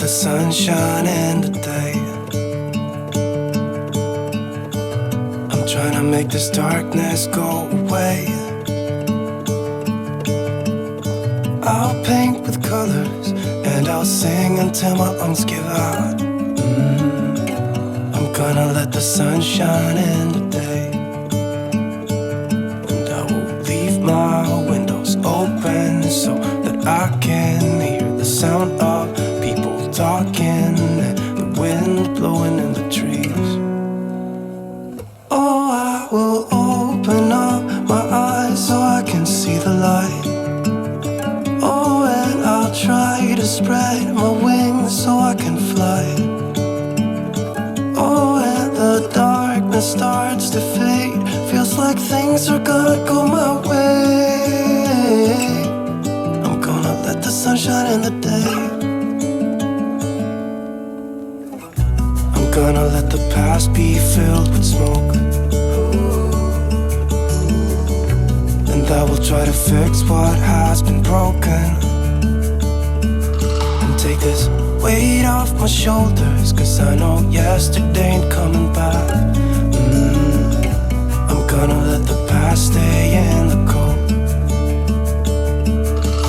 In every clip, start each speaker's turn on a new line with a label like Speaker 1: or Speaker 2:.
Speaker 1: the sun shine in today. I'm trying to make this darkness go away. I'll paint with colors and I'll sing until my lungs give out. I'm gonna let the sun shine in today. And I will leave my windows open so that I can hear the sound of people talking and the wind blowing in the trees. Oh, I will open up my eyes so I can see the light. Oh, and I'll try to spread my wings so I can fly. Oh, and the darkness starts to fade. Feels like things are gonna go my way. I'm gonna let the sun shine in the day. I'm gonna let the past be filled with smoke. And I will try to fix what has been broken. And take this weight off my shoulders, 'cause I know yesterday ain't coming back. I'm gonna let the past stay in the cold.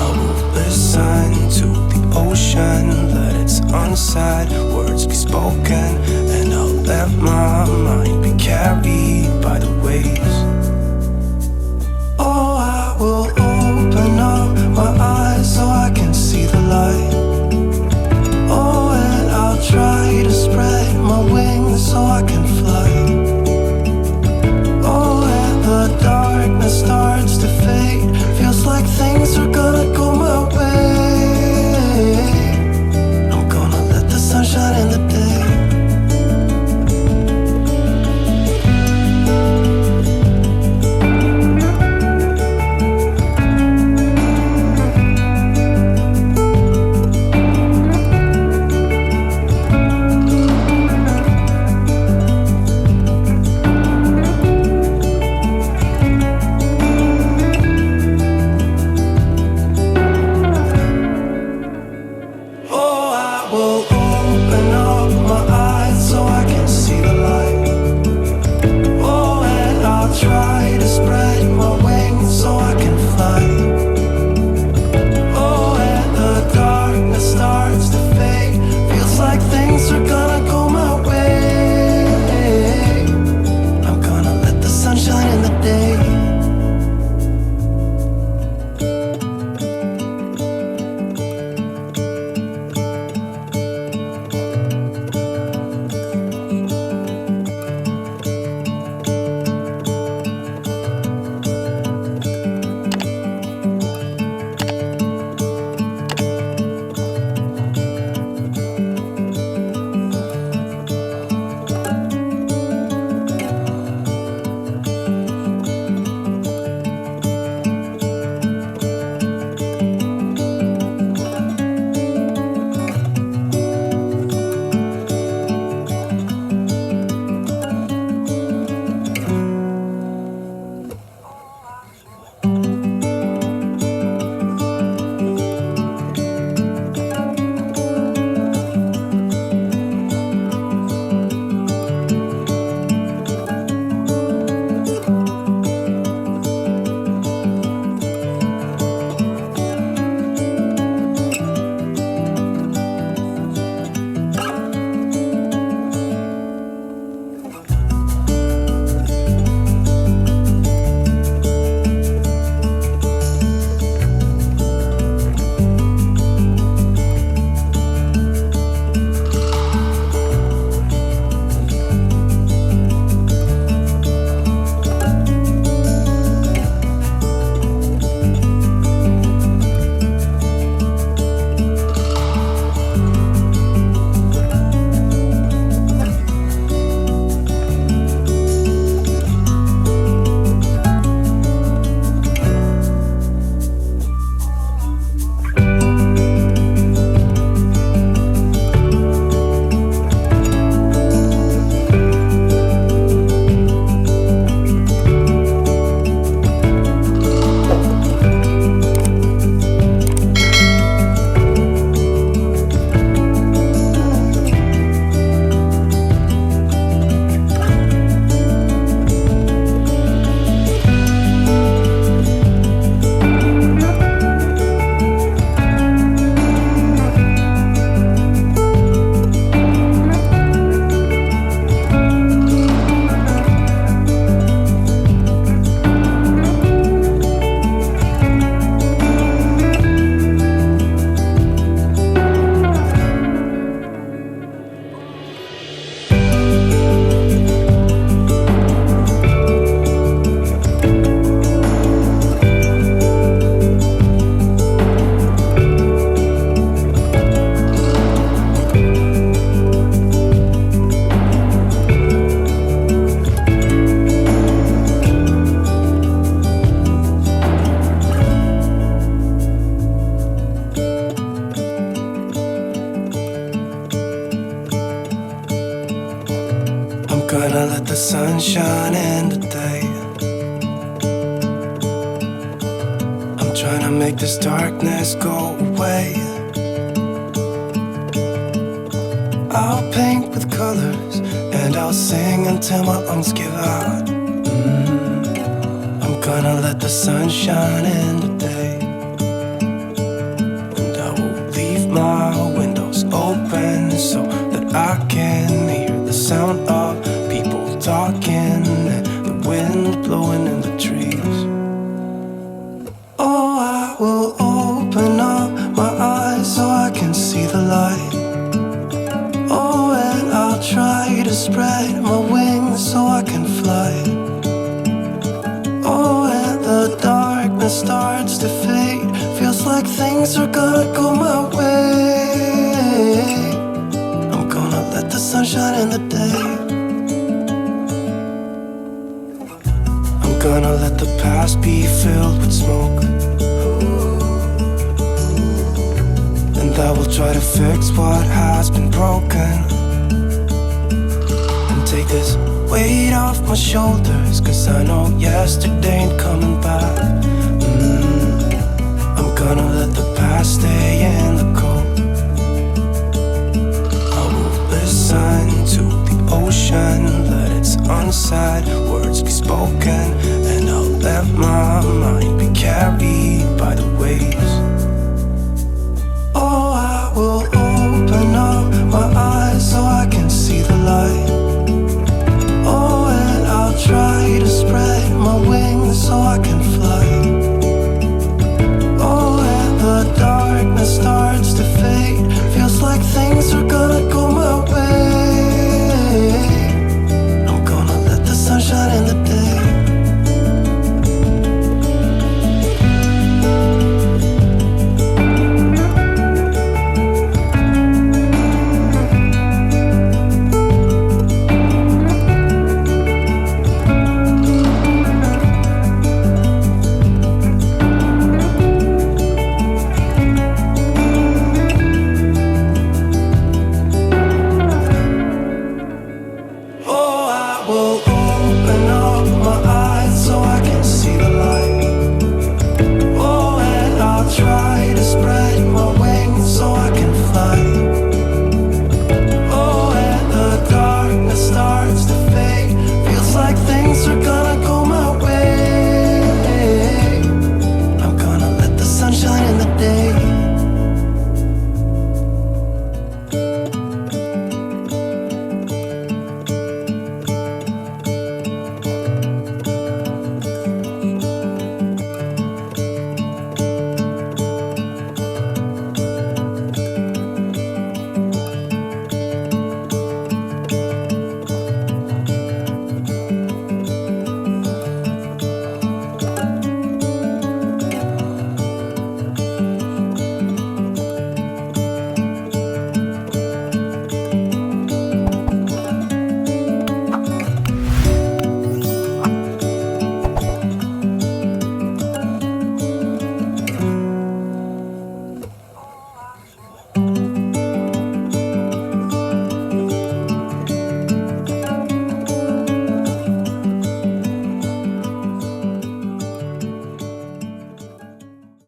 Speaker 1: I will listen to the ocean, let its unsaid words be spoken. And I'll let my mind be carried by the waves. Oh, I will open up my eyes so I can see the light. Oh, and I'll try to spread my wings so I can fly. Oh, and the darkness starts to fade. Feels like things are gonna go my way. I'm gonna let the sun shine in the day. sun shining today. I'm trying to make this darkness go away. I'll paint with colors and I'll sing until my lungs give out. I'm gonna let the sun shine in today. And I will leave my windows open so that I can hear the sound of people talking and the wind blowing in the trees. Oh, I will open up my eyes so I can see the light. Oh, and I'll try to spread my wings so I can fly. Oh, and the darkness starts to fade. Feels like things are gonna go my way. I'm gonna let the sun shine in the day. I'm gonna let the past be filled with smoke. And I will try to fix what has been broken. And take this weight off my shoulders, 'cause I know yesterday ain't coming back. I'm gonna let the past stay in the cold. I will listen to the ocean, let its unsaid words be spoken. And I'll let my mind